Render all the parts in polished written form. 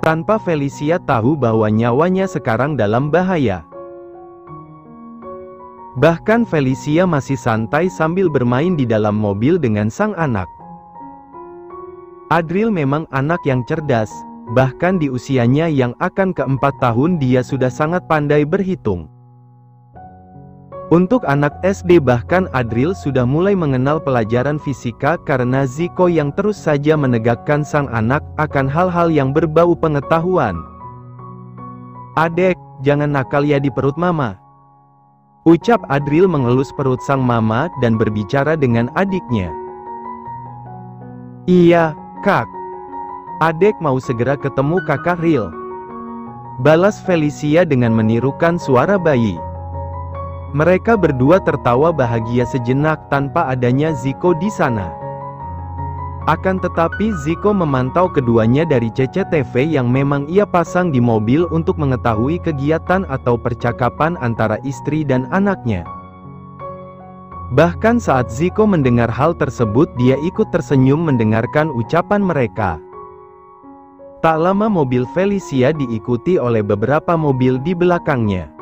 tanpa Felicia tahu bahwa nyawanya sekarang dalam bahaya. Bahkan Felicia masih santai sambil bermain di dalam mobil dengan sang anak. Adriel memang anak yang cerdas, bahkan di usianya yang akan ke-4 tahun dia sudah sangat pandai berhitung. Untuk anak SD bahkan Adriel sudah mulai mengenal pelajaran fisika karena Zico yang terus saja menegakkan sang anak akan hal-hal yang berbau pengetahuan. "Adek, jangan nakal ya di perut mama," ucap Adriel mengelus perut sang mama dan berbicara dengan adiknya. "Iya, Kak. Adek mau segera ketemu kakak Riel," balas Felicia dengan menirukan suara bayi. Mereka berdua tertawa bahagia sejenak tanpa adanya Zico di sana. Akan tetapi Zico memantau keduanya dari CCTV yang memang ia pasang di mobil untuk mengetahui kegiatan atau percakapan antara istri dan anaknya. Bahkan saat Zico mendengar hal tersebut dia ikut tersenyum mendengarkan ucapan mereka. Tak lama mobil Felicia diikuti oleh beberapa mobil di belakangnya.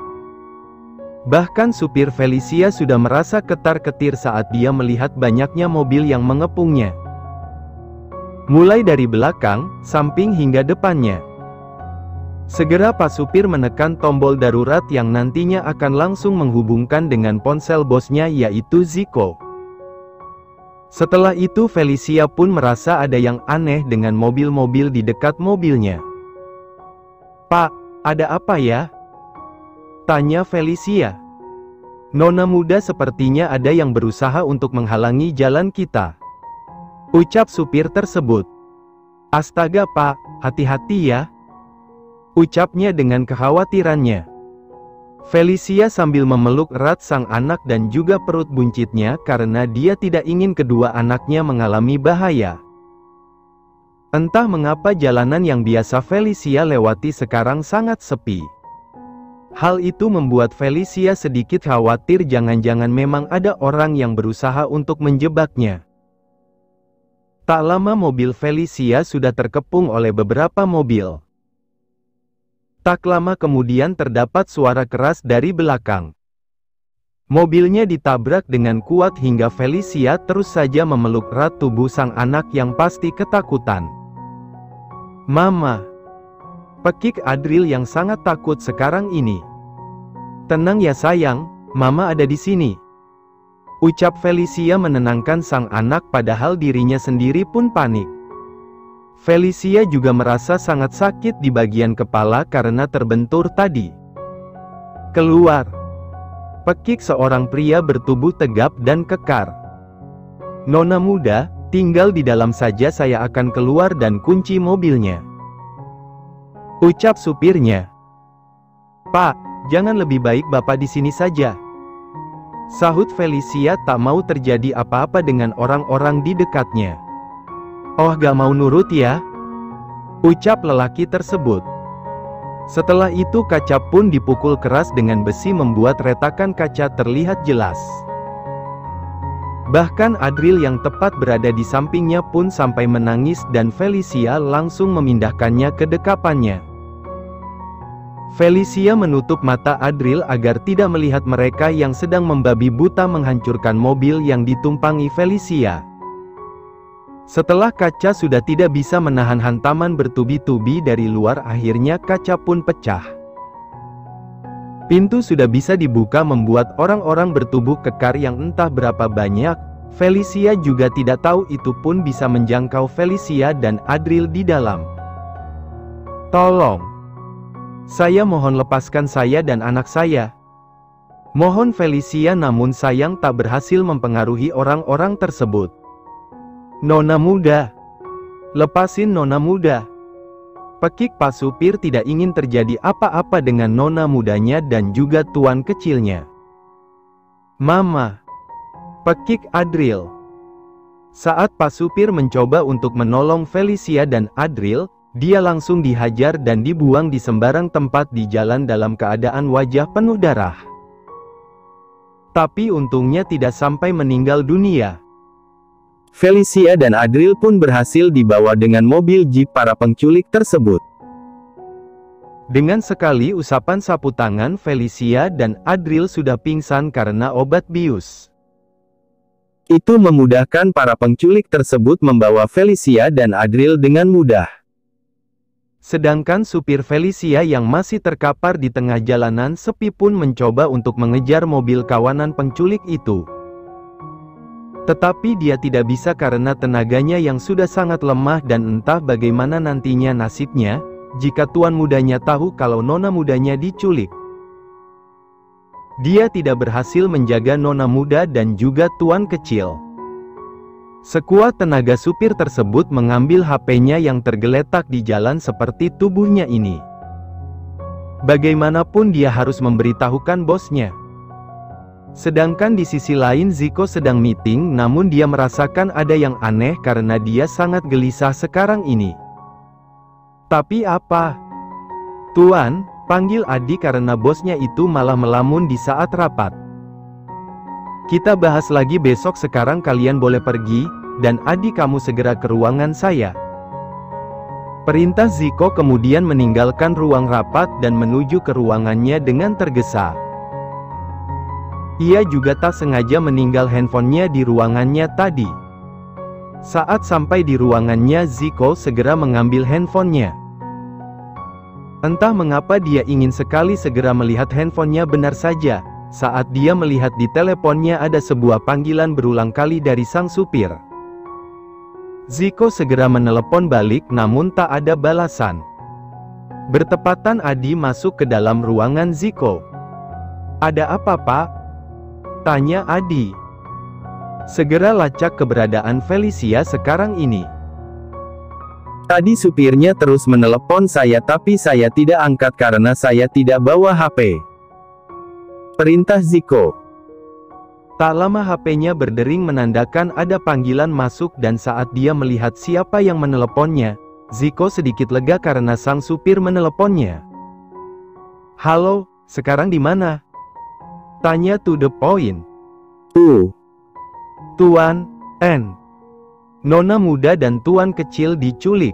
Bahkan supir Felicia sudah merasa ketar-ketir saat dia melihat banyaknya mobil yang mengepungnya. Mulai dari belakang, samping hingga depannya. Segera Pak Supir menekan tombol darurat yang nantinya akan langsung menghubungkan dengan ponsel bosnya yaitu Zico. Setelah itu Felicia pun merasa ada yang aneh dengan mobil-mobil di dekat mobilnya. "Pak, ada apa ya?" tanya Felicia. "Nona muda sepertinya ada yang berusaha untuk menghalangi jalan kita," ucap supir tersebut. "Astaga Pak, hati-hati ya," ucapnya dengan kekhawatirannya. Felicia sambil memeluk erat sang anak dan juga perut buncitnya karena dia tidak ingin kedua anaknya mengalami bahaya. Entah mengapa jalanan yang biasa Felicia lewati sekarang sangat sepi. Hal itu membuat Felicia sedikit khawatir jangan-jangan memang ada orang yang berusaha untuk menjebaknya. Tak lama mobil Felicia sudah terkepung oleh beberapa mobil. Tak lama kemudian terdapat suara keras dari belakang. Mobilnya ditabrak dengan kuat hingga Felicia terus saja memeluk erat tubuh sang anak yang pasti ketakutan. "Mama," pekik Adriel yang sangat takut sekarang ini. "Tenang ya sayang, Mama ada di sini," ucap Felicia menenangkan sang anak padahal dirinya sendiri pun panik. Felicia juga merasa sangat sakit di bagian kepala karena terbentur tadi. "Keluar," pekik seorang pria bertubuh tegap dan kekar. "Nona muda, tinggal di dalam saja saya akan keluar dan kunci mobilnya," ucap supirnya. "Pak, jangan lebih baik Bapak di sini saja," sahut Felicia tak mau terjadi apa-apa dengan orang-orang di dekatnya. "Oh gak mau nurut ya?" ucap lelaki tersebut. Setelah itu kaca pun dipukul keras dengan besi membuat retakan kaca terlihat jelas. Bahkan Adriel yang tepat berada di sampingnya pun sampai menangis dan Felicia langsung memindahkannya ke dekapannya. Felicia menutup mata Adriel agar tidak melihat mereka yang sedang membabi buta menghancurkan mobil yang ditumpangi Felicia. Setelah kaca sudah tidak bisa menahan hantaman bertubi-tubi dari luar, akhirnya kaca pun pecah. Pintu sudah bisa dibuka membuat orang-orang bertubuh kekar yang entah berapa banyak. Felicia juga tidak tahu itu pun bisa menjangkau Felicia dan Adriel di dalam. "Tolong. Saya mohon lepaskan saya dan anak saya," mohon Felicia, namun sayang tak berhasil mempengaruhi orang-orang tersebut. "Nona muda, lepasin Nona muda," pekik Pak Supir tidak ingin terjadi apa-apa dengan Nona mudanya dan juga tuan kecilnya. "Mama," pekik Adriel. Saat Pak Supir mencoba untuk menolong Felicia dan Adriel, dia langsung dihajar dan dibuang di sembarang tempat di jalan dalam keadaan wajah penuh darah. Tapi untungnya tidak sampai meninggal dunia. Felicia dan Adriel pun berhasil dibawa dengan mobil jeep para penculik tersebut. Dengan sekali usapan sapu tangan, Felicia dan Adriel sudah pingsan karena obat bius. Itu memudahkan para penculik tersebut membawa Felicia dan Adriel dengan mudah. Sedangkan supir Felicia yang masih terkapar di tengah jalanan sepi pun mencoba untuk mengejar mobil kawanan penculik itu. Tetapi dia tidak bisa karena tenaganya yang sudah sangat lemah dan entah bagaimana nantinya nasibnya, jika tuan mudanya tahu kalau nona mudanya diculik. Dia tidak berhasil menjaga nona muda dan juga tuan kecil. Sekuat tenaga supir tersebut mengambil HP-nya yang tergeletak di jalan seperti tubuhnya ini. Bagaimanapun dia harus memberitahukan bosnya. Sedangkan di sisi lain Zico sedang meeting, namun dia merasakan ada yang aneh karena dia sangat gelisah sekarang ini. Tapi apa? Tuan, panggil Adi karena bosnya itu malah melamun di saat rapat. Kita bahas lagi besok, sekarang kalian boleh pergi, dan Adi kamu segera ke ruangan saya. Perintah Zico kemudian meninggalkan ruang rapat dan menuju ke ruangannya dengan tergesa. Ia juga tak sengaja meninggal handphonenya di ruangannya tadi. Saat sampai di ruangannya, Zico segera mengambil handphonenya. Entah mengapa dia ingin sekali segera melihat handphonenya. Benar saja, saat dia melihat di teleponnya ada sebuah panggilan berulang kali dari sang supir. Zico segera menelepon balik namun tak ada balasan. Bertepatan Adi masuk ke dalam ruangan Zico. "Ada apa, Pak?" tanya Adi. "Segera lacak keberadaan Felicia sekarang ini. Tadi supirnya terus menelepon saya tapi saya tidak angkat karena saya tidak bawa HP," perintah Zico. Tak lama HP-nya berdering menandakan ada panggilan masuk dan saat dia melihat siapa yang meneleponnya, Zico sedikit lega karena sang supir meneleponnya. "Halo, sekarang di mana?" tanya to the point. Tuan N. Nona muda dan tuan kecil diculik,"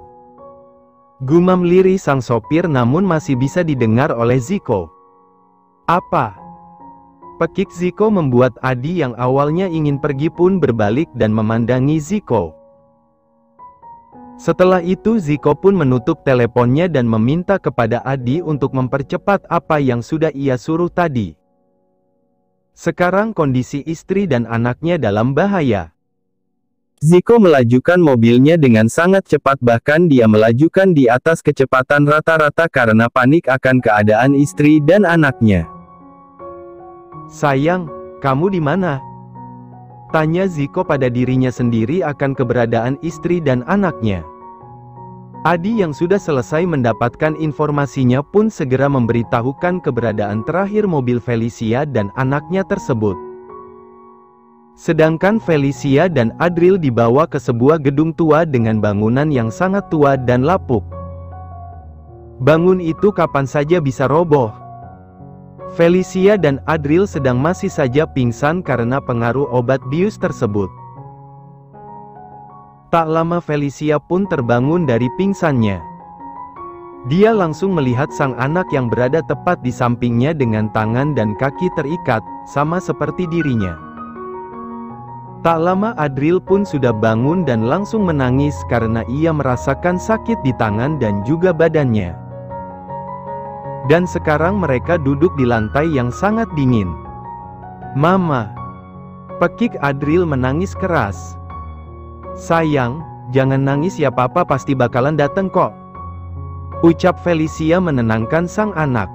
gumam lirih sang sopir namun masih bisa didengar oleh Zico. "Apa?" pekik Zico membuat Adi yang awalnya ingin pergi pun berbalik dan memandangi Zico. Setelah itu Zico pun menutup teleponnya dan meminta kepada Adi untuk mempercepat apa yang sudah ia suruh tadi. Sekarang kondisi istri dan anaknya dalam bahaya. Zico melajukan mobilnya dengan sangat cepat, bahkan dia melajukan di atas kecepatan rata-rata karena panik akan keadaan istri dan anaknya. "Sayang, kamu di mana?" tanya Zico pada dirinya sendiri akan keberadaan istri dan anaknya. Adi yang sudah selesai mendapatkan informasinya pun segera memberitahukan keberadaan terakhir mobil Felicia dan anaknya tersebut. Sedangkan Felicia dan Adriel dibawa ke sebuah gedung tua dengan bangunan yang sangat tua dan lapuk. Bangun itu kapan saja bisa roboh. Felicia dan Adriel sedang masih saja pingsan karena pengaruh obat bius tersebut. Tak lama Felicia pun terbangun dari pingsannya. Dia langsung melihat sang anak yang berada tepat di sampingnya dengan tangan dan kaki terikat, sama seperti dirinya. Tak lama Adriel pun sudah bangun dan langsung menangis karena ia merasakan sakit di tangan dan juga badannya. Dan sekarang mereka duduk di lantai yang sangat dingin. "Mama," pekik Adriel menangis keras. "Sayang, jangan nangis ya, papa pasti bakalan dateng kok," ucap Felicia menenangkan sang anak.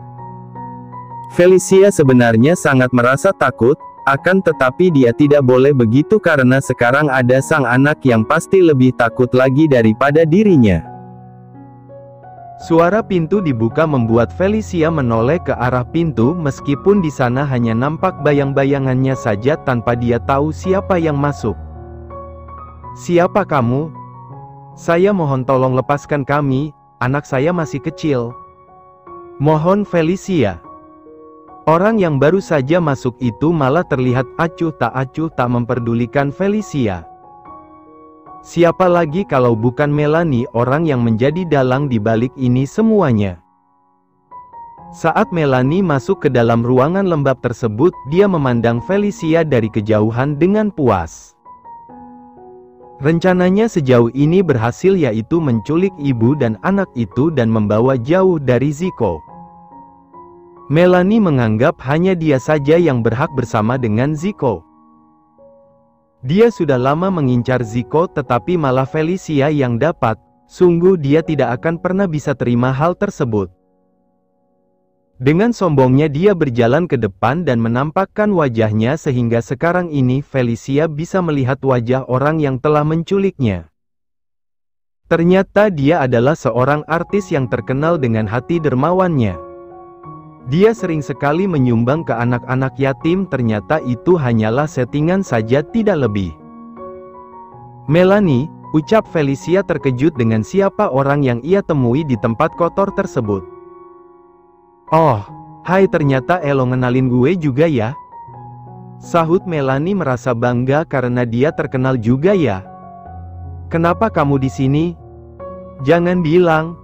Felicia sebenarnya sangat merasa takut, akan tetapi dia tidak boleh begitu karena sekarang ada sang anak yang pasti lebih takut lagi daripada dirinya. Suara pintu dibuka membuat Felicia menoleh ke arah pintu meskipun di sana hanya nampak bayang-bayangannya saja tanpa dia tahu siapa yang masuk. "Siapa kamu? Saya mohon tolong lepaskan kami, anak saya masih kecil," mohon Felicia. Orang yang baru saja masuk itu malah terlihat acuh tak memperdulikan Felicia. Siapa lagi kalau bukan Melanie, orang yang menjadi dalang di balik ini semuanya. Saat Melanie masuk ke dalam ruangan lembab tersebut, dia memandang Felicia dari kejauhan dengan puas. Rencananya sejauh ini berhasil, yaitu menculik ibu dan anak itu dan membawa jauh dari Zico. Melanie menganggap hanya dia saja yang berhak bersama dengan Zico. Dia sudah lama mengincar Zico, tetapi malah Felicia yang dapat. Sungguh dia tidak akan pernah bisa terima hal tersebut. Dengan sombongnya dia berjalan ke depan dan menampakkan wajahnya sehingga sekarang ini Felicia bisa melihat wajah orang yang telah menculiknya. Ternyata dia adalah seorang artis yang terkenal dengan hati dermawannya. Dia sering sekali menyumbang ke anak-anak yatim, ternyata itu hanyalah settingan saja, tidak lebih. Melanie, ucap Felicia terkejut dengan siapa orang yang ia temui di tempat kotor tersebut. Oh, hai, ternyata Elo ngenalin gue juga ya. Sahut Melanie merasa bangga karena dia terkenal juga ya. Kenapa kamu di sini? Jangan bilang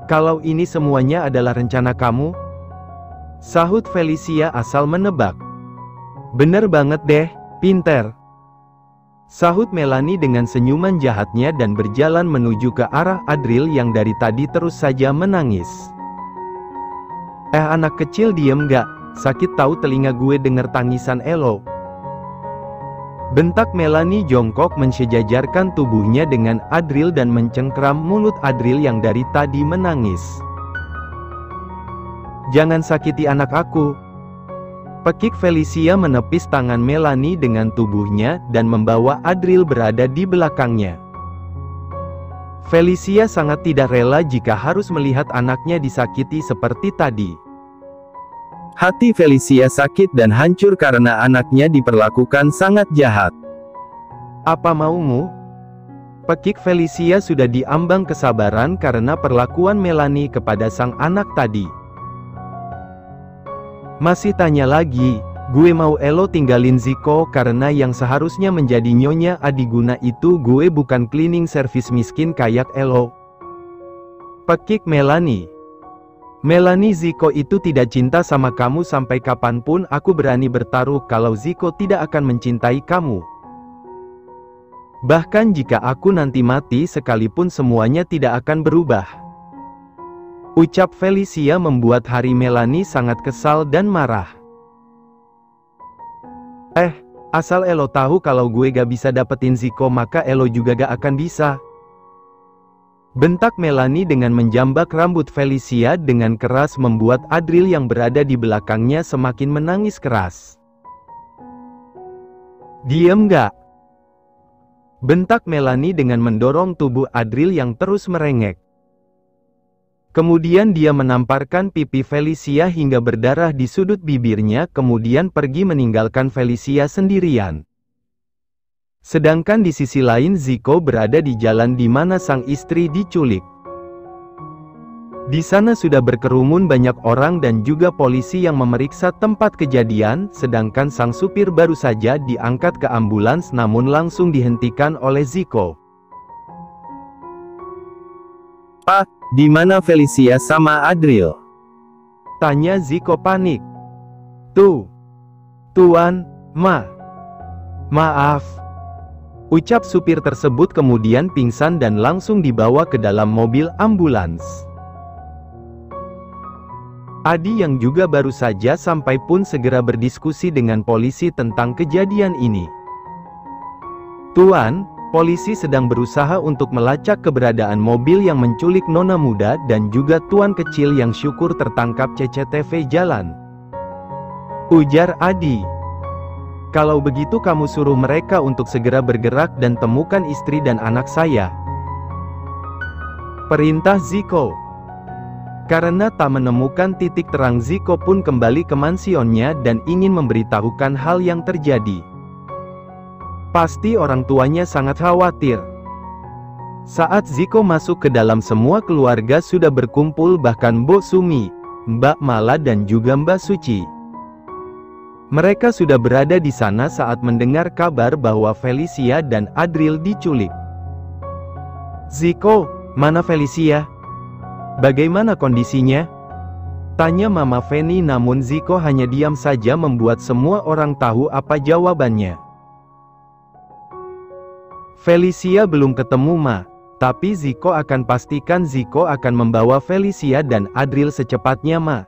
kalau ini semuanya adalah rencana kamu. Sahut Felicia asal menebak. Bener banget deh, pinter. Sahut Melanie dengan senyuman jahatnya dan berjalan menuju ke arah Adriel yang dari tadi terus saja menangis. Anak kecil, diem gak? Sakit tahu telinga gue denger tangisan Elo. Bentak Melanie jongkok mensejajarkan tubuhnya dengan Adriel dan mencengkram mulut Adriel yang dari tadi menangis. Jangan sakiti anak aku. Pekik Felicia menepis tangan Melanie dengan tubuhnya dan membawa Adriel berada di belakangnya. Felicia sangat tidak rela jika harus melihat anaknya disakiti seperti tadi. Hati Felicia sakit dan hancur karena anaknya diperlakukan sangat jahat. Apa maumu? Pekik Felicia sudah diambang kesabaran karena perlakuan Melanie kepada sang anak tadi. Masih tanya lagi? Gue mau Elo tinggalin Zico karena yang seharusnya menjadi nyonya Adiguna itu gue, bukan cleaning service miskin kayak Elo. Pekik Melanie. Melanie, Zico itu tidak cinta sama kamu. Sampai kapanpun aku berani bertaruh kalau Zico tidak akan mencintai kamu. Bahkan jika aku nanti mati sekalipun semuanya tidak akan berubah. Ucap Felicia membuat hari Melanie sangat kesal dan marah. Asal Elo tahu kalau gue gak bisa dapetin Zico maka Elo juga gak akan bisa. Bentak Melanie dengan menjambak rambut Felicia dengan keras membuat Adriel yang berada di belakangnya semakin menangis keras. Diem gak? Bentak Melanie dengan mendorong tubuh Adriel yang terus merengek. Kemudian dia menamparkan pipi Felicia hingga berdarah di sudut bibirnya, kemudian pergi meninggalkan Felicia sendirian. Sedangkan di sisi lain Zico berada di jalan di mana sang istri diculik. Di sana sudah berkerumun banyak orang dan juga polisi yang memeriksa tempat kejadian, sedangkan sang supir baru saja diangkat ke ambulans namun langsung dihentikan oleh Zico. Pak, di mana Felicia sama Adriel? Tanya Zico panik. Tuan, maaf. Ucap supir tersebut kemudian pingsan dan langsung dibawa ke dalam mobil ambulans. Adi yang juga baru saja sampai pun segera berdiskusi dengan polisi tentang kejadian ini. Tuan, polisi sedang berusaha untuk melacak keberadaan mobil yang menculik nona muda dan juga tuan kecil yang syukur tertangkap CCTV jalan. Ujar Adi. Kalau begitu kamu suruh mereka untuk segera bergerak dan temukan istri dan anak saya. Perintah Zico. Karena tak menemukan titik terang, Zico pun kembali ke mansionnya dan ingin memberitahukan hal yang terjadi. Pasti orang tuanya sangat khawatir. Saat Zico masuk ke dalam, semua keluarga sudah berkumpul, bahkan Mbok Sumi, Mbak Mala dan juga Mbak Suci. Mereka sudah berada di sana saat mendengar kabar bahwa Felicia dan Adriel diculik. Zico, mana Felicia? Bagaimana kondisinya? Tanya Mama Fanny, namun Zico hanya diam saja membuat semua orang tahu apa jawabannya. Felicia belum ketemu Ma, tapi Zico akan pastikan Zico akan membawa Felicia dan Adriel secepatnya Ma.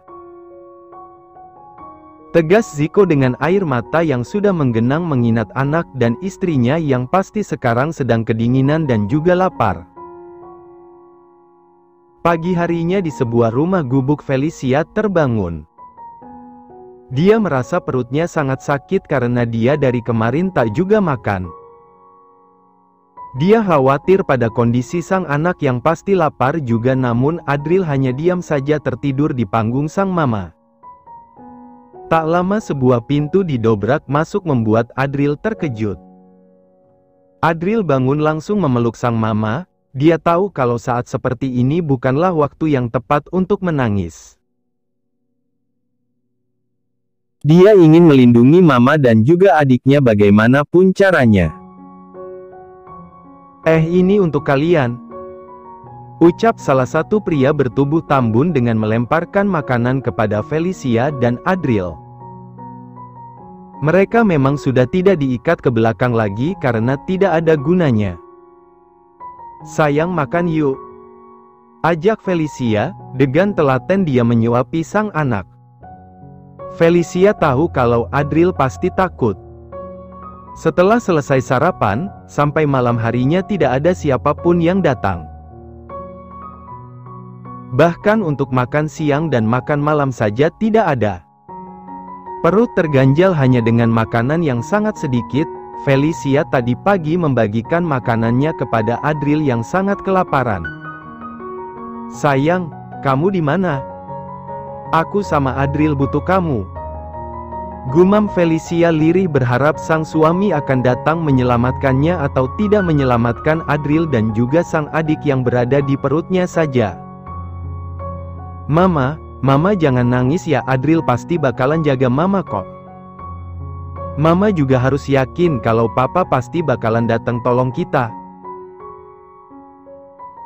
Tegas Zico dengan air mata yang sudah menggenang mengingat anak dan istrinya yang pasti sekarang sedang kedinginan dan juga lapar. Pagi harinya di sebuah rumah gubuk Felicia terbangun. Dia merasa perutnya sangat sakit karena dia dari kemarin tak juga makan. Dia khawatir pada kondisi sang anak yang pasti lapar juga, namun Adriel hanya diam saja tertidur di panggung sang mama. Tak lama sebuah pintu didobrak masuk membuat Adriel terkejut. Adriel bangun langsung memeluk sang mama. Dia tahu kalau saat seperti ini bukanlah waktu yang tepat untuk menangis. Dia ingin melindungi mama dan juga adiknya bagaimanapun caranya. Ini untuk kalian," ucap salah satu pria bertubuh tambun dengan melemparkan makanan kepada Felicia dan Adriel. Mereka memang sudah tidak diikat ke belakang lagi karena tidak ada gunanya. "Sayang, makan yuk," ajak Felicia. Dengan telaten dia menyuapi sang anak. Felicia tahu kalau Adriel pasti takut. Setelah selesai sarapan, sampai malam harinya tidak ada siapapun yang datang. Bahkan untuk makan siang dan makan malam saja tidak ada. Perut terganjal hanya dengan makanan yang sangat sedikit. Felicia tadi pagi membagikan makanannya kepada Adriel yang sangat kelaparan. "Sayang, kamu di mana? Aku sama Adriel butuh kamu," gumam Felicia lirih berharap sang suami akan datang menyelamatkannya atau tidak menyelamatkan Adriel dan juga sang adik yang berada di perutnya saja. Mama jangan nangis ya, Adriel pasti bakalan jaga Mama kok. Mama juga harus yakin kalau Papa pasti bakalan datang tolong kita,"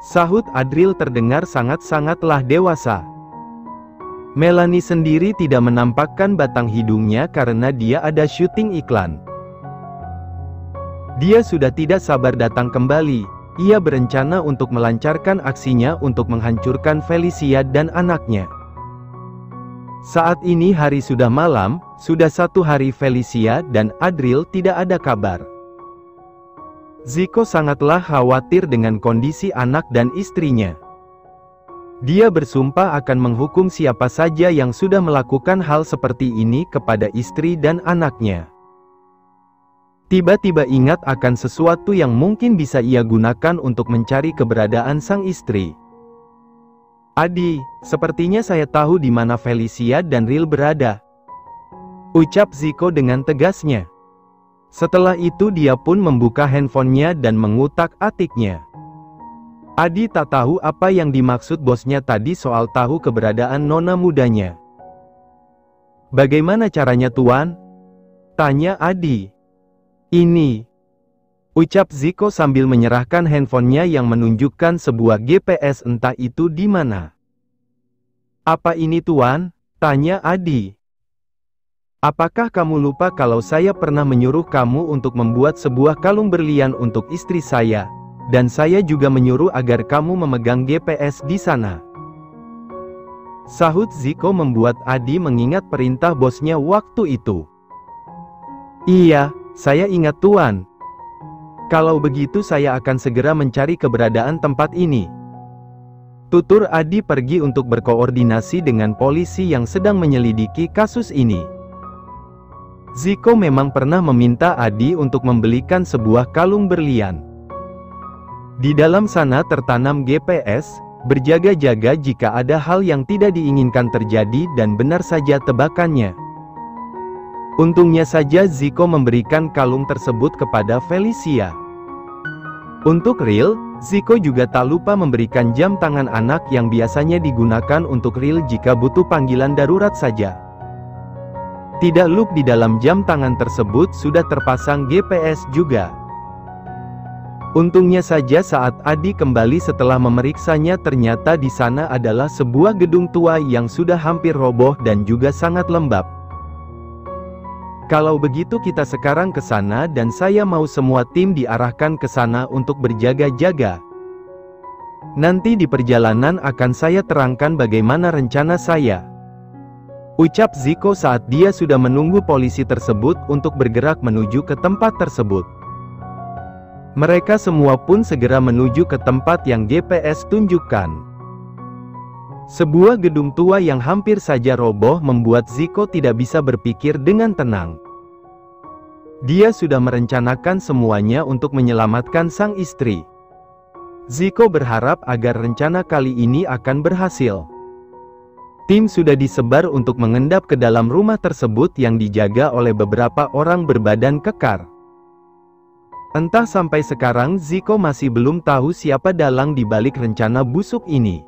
sahut Adriel terdengar sangat-sangatlah dewasa. Melanie sendiri tidak menampakkan batang hidungnya karena dia ada syuting iklan. Dia sudah tidak sabar datang kembali. Ia berencana untuk melancarkan aksinya untuk menghancurkan Felicia dan anaknya. Saat ini hari sudah malam, sudah 1 hari Felicia dan Adriel tidak ada kabar. Zico sangatlah khawatir dengan kondisi anak dan istrinya. Dia bersumpah akan menghukum siapa saja yang sudah melakukan hal seperti ini kepada istri dan anaknya. Tiba-tiba ingat akan sesuatu yang mungkin bisa ia gunakan untuk mencari keberadaan sang istri. "Adi, sepertinya saya tahu di mana Felicia dan Adriel berada," ucap Zico dengan tegasnya. Setelah itu dia pun membuka handphonenya dan mengutak-atiknya. Adi tak tahu apa yang dimaksud bosnya tadi soal tahu keberadaan nona mudanya. "Bagaimana caranya Tuan?" tanya Adi. "Ini," ucap Zico sambil menyerahkan handphonenya yang menunjukkan sebuah GPS entah itu di mana. "Apa ini Tuan?" tanya Adi. "Apakah kamu lupa kalau saya pernah menyuruh kamu untuk membuat sebuah kalung berlian untuk istri saya, dan saya juga menyuruh agar kamu memegang GPS di sana?" sahut Zico membuat Adi mengingat perintah bosnya waktu itu. "Iya, saya ingat Tuan. Kalau begitu saya akan segera mencari keberadaan tempat ini," tutur Adi pergi untuk berkoordinasi dengan polisi yang sedang menyelidiki kasus ini. Zico memang pernah meminta Adi untuk membelikan sebuah kalung berlian. Di dalam sana tertanam GPS, berjaga-jaga jika ada hal yang tidak diinginkan terjadi, dan benar saja tebakannya. Untungnya saja Zico memberikan kalung tersebut kepada Felicia. Untuk Adriel, Zico juga tak lupa memberikan jam tangan anak yang biasanya digunakan untuk Adriel jika butuh panggilan darurat saja. Tidak lupa di dalam jam tangan tersebut sudah terpasang GPS juga. Untungnya saja saat Adi kembali setelah memeriksanya ternyata di sana adalah sebuah gedung tua yang sudah hampir roboh dan juga sangat lembab. Kalau begitu kita sekarang ke sana dan saya mau semua tim diarahkan ke sana untuk berjaga-jaga. Nanti di perjalanan akan saya terangkan bagaimana rencana saya. Ucap Zico saat dia sudah menunggu polisi tersebut untuk bergerak menuju ke tempat tersebut. Mereka semua pun segera menuju ke tempat yang GPS tunjukkan. Sebuah gedung tua yang hampir saja roboh membuat Zico tidak bisa berpikir dengan tenang. Dia sudah merencanakan semuanya untuk menyelamatkan sang istri. Zico berharap agar rencana kali ini akan berhasil. Tim sudah disebar untuk mengendap ke dalam rumah tersebut yang dijaga oleh beberapa orang berbadan kekar. Entah sampai sekarang Zico masih belum tahu siapa dalang di balik rencana busuk ini.